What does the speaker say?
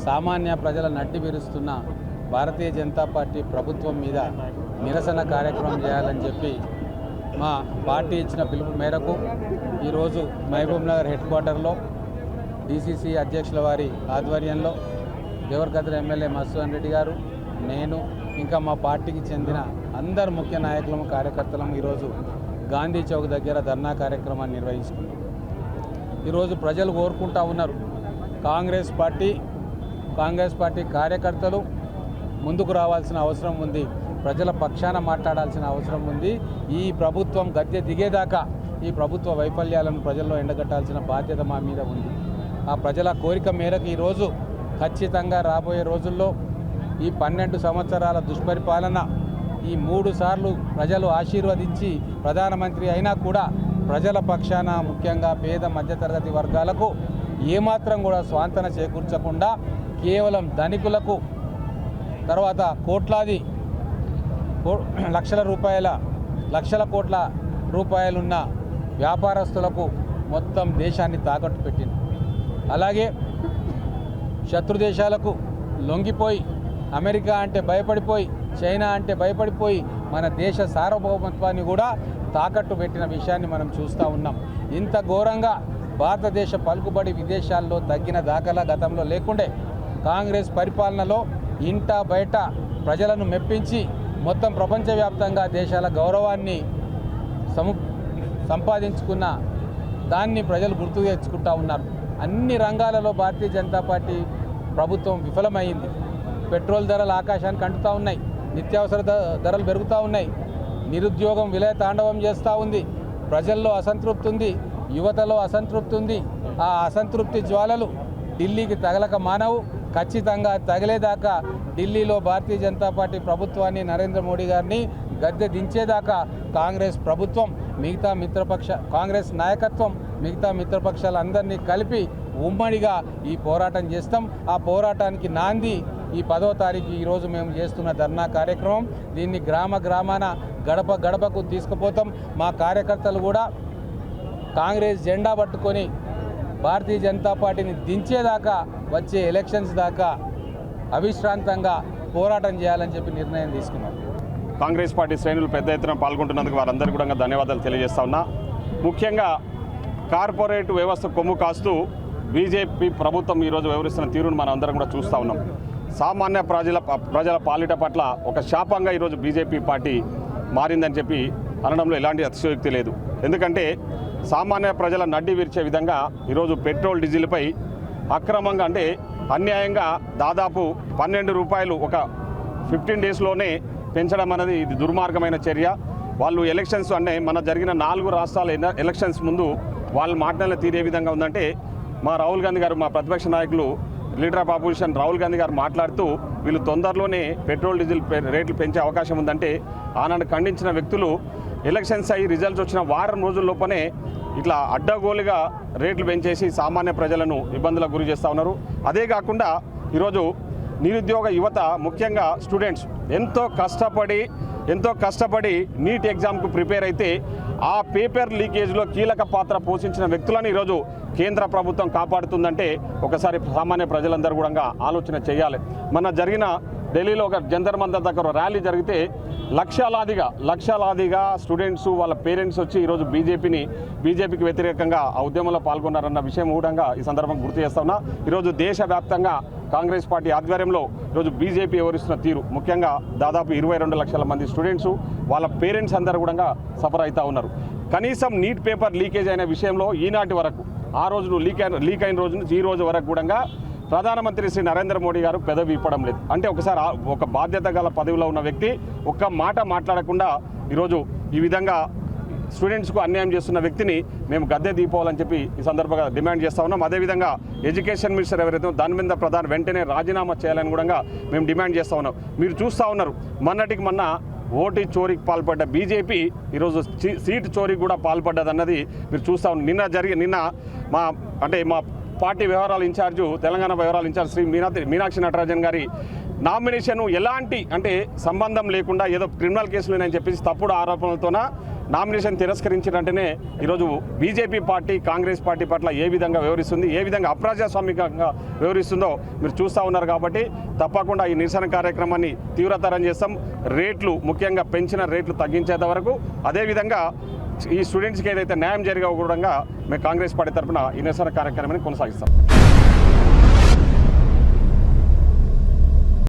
సామాన్య ప్రజల నడ్డి విరుస్తున్న భారతీయ జనతా పార్టీ ప్రభుత్వం మీద నిరసన కార్యక్రమం చేయాలని చెప్పి మా పార్టీ ఇచ్చిన పిలుపు మేరకు ఈరోజు మహబూబ్నగర్ హెడ్ క్వార్టర్లో డీసీసీ అధ్యక్షుల వారి ఆధ్వర్యంలో దేవరకద్ర ఎమ్మెల్యే మధుసూదన్ రెడ్డి గారు, నేను ఇంకా మా పార్టీకి చెందిన అందరు ముఖ్య నాయకులము కార్యకర్తలము ఈరోజు గాంధీ చౌక్ దగ్గర ధర్నా కార్యక్రమాన్ని నిర్వహించుకున్నాం. ఈరోజు ప్రజలు కోరుకుంటా ఉన్నారు, కాంగ్రెస్ పార్టీ కార్యకర్తలు ముందుకు రావాల్సిన అవసరం ఉంది, ప్రజల పక్షాన మాట్లాడాల్సిన అవసరం ఉంది. ఈ ప్రభుత్వం గద్దె దిగేదాకా ఈ ప్రభుత్వ వైఫల్యాలను ప్రజల్లో ఎండగట్టాల్సిన బాధ్యత మా మీద ఉంది. ఆ ప్రజల కోరిక మేరకు ఈరోజు ఖచ్చితంగా రాబోయే రోజుల్లో ఈ 12 సంవత్సరాల దుష్పరిపాలన, ఈ 3 సార్లు ప్రజలు ఆశీర్వదించి ప్రధానమంత్రి అయినా కూడా ప్రజల పక్షాన ముఖ్యంగా పేద మధ్యతరగతి వర్గాలకు ఏమాత్రం కూడా స్వాంతన చేకూర్చకుండా కేవలం ధనికులకు, తర్వాత కోట్లాది లక్షల కోట్ల రూపాయలున్న వ్యాపారస్తులకు మొత్తం దేశాన్ని తాకట్టు పెట్టింది. అలాగే శత్రు దేశాలకు లొంగిపోయి, అమెరికా అంటే భయపడిపోయి, చైనా అంటే భయపడిపోయి మన దేశ సార్వభౌమత్వాన్ని కూడా తాకట్టు పెట్టిన విషయాన్ని మనం చూస్తూ ఉన్నాం. ఇంత ఘోరంగా భారతదేశ పలుకుబడి విదేశాల్లో తగ్గిన దాఖలా గతంలో లేకుండే కాంగ్రెస్ పరిపాలనలో ఇంట బయట ప్రజలను మెప్పించి మొత్తం ప్రపంచవ్యాప్తంగా దేశాల గౌరవాన్ని సంపాదించుకున్న దాన్ని ప్రజలు గుర్తు తెచ్చుకుంటూ ఉన్నారు. అన్ని రంగాలలో భారతీయ జనతా పార్టీ ప్రభుత్వం విఫలమైంది. పెట్రోల్ ధరలు ఆకాశానికి అంటుతూ ఉన్నాయి, నిత్యావసర ధరలు పెరుగుతూ ఉన్నాయి, నిరుద్యోగం విలయ తాండవం చేస్తూ ఉంది, ప్రజల్లో అసంతృప్తి ఉంది, యువతలో అసంతృప్తి ఉంది. ఆ అసంతృప్తి జ్వాలలు ఢిల్లీకి తగలక మానవు. ఖచ్చితంగా తగిలేదాకా ఢిల్లీలో భారతీయ జనతా పార్టీ ప్రభుత్వాన్ని, నరేంద్ర మోడీ గారిని గద్దె దించేదాకా కాంగ్రెస్ ప్రభుత్వం, కాంగ్రెస్ నాయకత్వం మిగతా మిత్రపక్షాలందరినీ కలిపి ఉమ్మడిగా ఈ పోరాటం చేస్తాం. ఆ పోరాటానికి నాంది ఈ 10వ తారీఖు ఈరోజు మేము చేస్తున్న ధర్నా కార్యక్రమం. దీన్ని గ్రామాన గడపకు తీసుకుపోతాం. మా కార్యకర్తలు కూడా కాంగ్రెస్ జెండా పట్టుకొని భారతీయ జనతా పార్టీని దించేదాకా, వచ్చే ఎలక్షన్స్ దాకా అవిశ్రాంతంగా పోరాటం చేయాలని చెప్పి నిర్ణయం తీసుకున్నాం. కాంగ్రెస్ పార్టీ శ్రేణులు పెద్ద ఎత్తున పాల్గొంటున్నందుకు వారందరికీ కూడా ధన్యవాదాలు తెలియజేస్తా ఉన్నా. ముఖ్యంగా కార్పొరేట్ వ్యవస్థ కొమ్ము కాస్తూ బీజేపీ ప్రభుత్వం ఈరోజు వ్యవహరిస్తున్న తీరును మనం అందరం కూడా చూస్తూ ఉన్నాం. సామాన్య ప్రజల పాలిట పట్ల ఒక శాపంగా ఈరోజు బీజేపీ పార్టీ మారిందని చెప్పి అనడంలో ఎలాంటి అతిశయోక్తి లేదు. ఎందుకంటే సామాన్య ప్రజల నడ్డి విరిచే విధంగా ఈరోజు పెట్రోల్ డీజిల్పై అక్రమంగా, అంటే అన్యాయంగా దాదాపు 12 రూపాయలు ఒక 15 డేస్లోనే పెంచడం అనేది ఇది దుర్మార్గమైన చర్య. వాళ్ళు ఎలక్షన్స్ అంటే మన జరిగిన 4 రాష్ట్రాల ఎలక్షన్స్ ముందు వాళ్ళ మాటలను తీరే విధంగా ఉందంటే, మా రాహుల్ గాంధీ గారు, మా ప్రతిపక్ష నాయకులు, leader of opposition Rahul Gandhi గారు మాట్లాడుతూ వీళ్ళు తొందరలోనే పెట్రోల్ డీజిల్ రేట్లు పెంచే అవకాశం ఉందంటే, ఆనాడు ఖండించిన వ్యక్తులు ఎలక్షన్స్ అయ్యి రిజల్ట్స్ వచ్చిన వారం రోజుల్లోపనే ఇట్లా అడ్డగోలుగా రేట్లు పెంచేసి సామాన్య ప్రజలను ఇబ్బందులకు గురి చేస్తూ ఉన్నారు. అదే కాకుండా ఈరోజు నిరుద్యోగ యువత, ముఖ్యంగా స్టూడెంట్స్ ఎంతో కష్టపడి నీట్ ఎగ్జామ్కు ప్రిపేర్ అయితే ఆ పేపర్ లీకేజ్లో కీలక పాత్ర పోషించిన వ్యక్తులను ఈరోజు కేంద్ర ప్రభుత్వం కాపాడుతుందంటే ఒకసారి సామాన్య ప్రజలందరూ కూడా ఆలోచన చేయాలి. మన జరిగిన ఢిల్లీలో ఒక జంతర్ మంతర్ దగ్గర ర్యాలీ జరిగితే లక్షలాదిగా స్టూడెంట్స్, వాళ్ళ పేరెంట్స్ వచ్చి ఈరోజు బీజేపీకి వ్యతిరేకంగా ఆ ఉద్యమంలో పాల్గొన్నారన్న విషయం కూడా ఈ సందర్భంగా గుర్తు చేస్తా ఉన్నా. ఈరోజు దేశవ్యాప్తంగా కాంగ్రెస్ పార్టీ ఆధ్వర్యంలో ఈరోజు బీజేపీ వ్యవహరిస్తున్న తీరు, ముఖ్యంగా దాదాపు 22 లక్షల మంది స్టూడెంట్స్, వాళ్ళ పేరెంట్స్ అందరూ కూడా సఫర్ అవుతూ ఉన్నారు. కనీసం నీట్ పేపర్ లీకేజ్ అయిన విషయంలో ఈనాటి వరకు, ఆ రోజు లీక్ అయిన రోజు నుంచి ఈ రోజు వరకు కూడా ప్రధానమంత్రి శ్రీ నరేంద్ర మోడీ గారు పెదవి ఇప్పడం లేదు. అంటే ఒకసారి ఒక బాధ్యత గల పదవిలో ఉన్న వ్యక్తి ఒక్క మాట మాట్లాడకుండా ఈరోజు ఈ విధంగా స్టూడెంట్స్కు అన్యాయం చేస్తున్న వ్యక్తిని మేము గద్దె దీపోవాలని చెప్పి ఈ సందర్భంగా డిమాండ్ చేస్తూ ఉన్నాం. అదేవిధంగా ఎడ్యుకేషన్ మినిస్టర్ ఎవరైతే దాని మీద వెంటనే రాజీనామా చేయాలని కూడా మేము డిమాండ్ చేస్తూ ఉన్నాం. మీరు చూస్తూ ఉన్నారు, మొన్న ఓటు చోరీకి పాల్పడ్డ బీజేపీ ఈరోజు సీటు చోరీకి కూడా పాల్పడ్డదన్నది మీరు చూస్తూ ఉన్నారు. నిన్న మా పార్టీ వ్యవహారాల ఇన్ఛార్జు, తెలంగాణ వ్యవహారాల ఇన్ఛార్జ్ శ్రీ మీనాక్షి నటరాజన్ గారి నామినేషన్ ఎలాంటి సంబంధం లేకుండా ఏదో క్రిమినల్ కేసులు అని చెప్పేసి తప్పుడు ఆరోపణలతోన నామినేషన్ తిరస్కరించినట్టునే ఈరోజు బీజేపీ పార్టీ కాంగ్రెస్ పార్టీ పట్ల ఏ విధంగా వ్యవహరిస్తుంది, ఏ విధంగా అప్రజాస్వామికంగా వ్యవహరిస్తుందో మీరు చూస్తూ ఉన్నారు. కాబట్టి తప్పకుండా ఈ నిరసన కార్యక్రమాన్ని తీవ్రతరం చేస్తాం. రేట్లు ముఖ్యంగా పెంచిన రేట్లు తగ్గించేంత వరకు, అదేవిధంగా ఈ స్టూడెంట్స్కి ఏదైతే న్యాయం జరిగే కూడా మేము కాంగ్రెస్ పార్టీ తరఫున ఈ నిరసన కార్యక్రమాన్ని కొనసాగిస్తాం.